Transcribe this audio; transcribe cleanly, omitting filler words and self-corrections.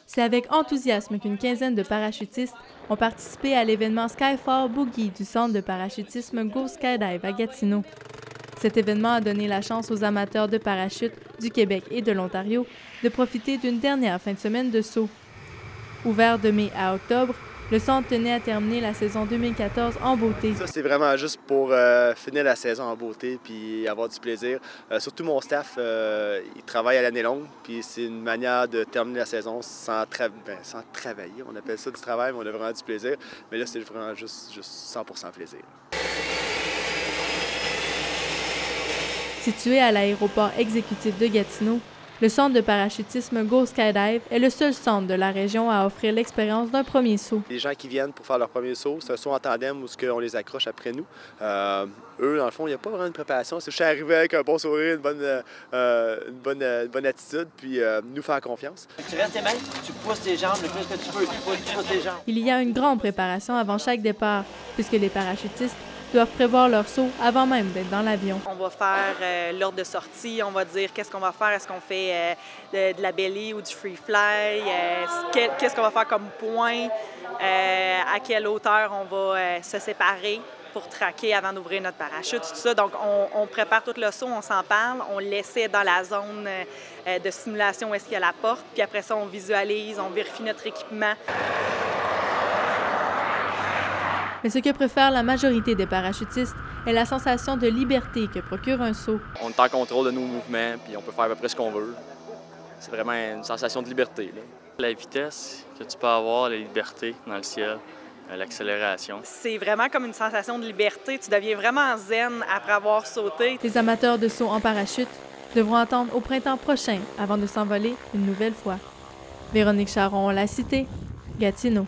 C'est avec enthousiasme qu'une quinzaine de parachutistes ont participé à l'événement Skyfall Boogie du centre de parachutisme Go Skydive à Gatineau. Cet événement a donné la chance aux amateurs de parachute du Québec et de l'Ontario de profiter d'une dernière fin de semaine de saut. Ouvert de mai à octobre, le centre tenait à terminer la saison 2014 en beauté. Ça, c'est vraiment juste pour finir la saison en beauté puis avoir du plaisir. Surtout mon staff, il travaille à l'année longue, puis c'est une manière de terminer la saison sans travailler. On appelle ça du travail, mais on a vraiment du plaisir. Mais là, c'est vraiment juste 100% plaisir. Situé à l'aéroport exécutif de Gatineau, le centre de parachutisme Go Skydive est le seul centre de la région à offrir l'expérience d'un premier saut. Les gens qui viennent pour faire leur premier saut, c'est un saut en tandem où on les accroche après nous. Eux, dans le fond, il n'y a pas vraiment de préparation. C'est juste arriver avec un bon sourire, une bonne attitude, puis nous faire confiance. Tu restes tes mains, tu pousses tes jambes le plus que tu peux, tu pousses tes jambes. Il y a une grande préparation avant chaque départ, puisque les parachutistes doivent prévoir leur saut avant même d'être dans l'avion. On va faire l'ordre de sortie, on va dire qu'est-ce qu'on va faire, est-ce qu'on fait de la belly ou du free fly, qu'est-ce qu'on va faire comme point, à quelle hauteur on va se séparer pour traquer avant d'ouvrir notre parachute, tout ça. Donc, on prépare tout le saut, on s'en parle, on l'essaie dans la zone de simulation où est-ce qu'il y a la porte, puis après ça, on visualise, on vérifie notre équipement. Mais ce que préfère la majorité des parachutistes est la sensation de liberté que procure un saut. On est en contrôle de nos mouvements, puis on peut faire à peu près ce qu'on veut. C'est vraiment une sensation de liberté, là. La vitesse que tu peux avoir, la liberté dans le ciel, l'accélération. C'est vraiment comme une sensation de liberté. Tu deviens vraiment zen après avoir sauté. Les amateurs de saut en parachute devront attendre au printemps prochain avant de s'envoler une nouvelle fois. Véronique Charon, La Cité, Gatineau.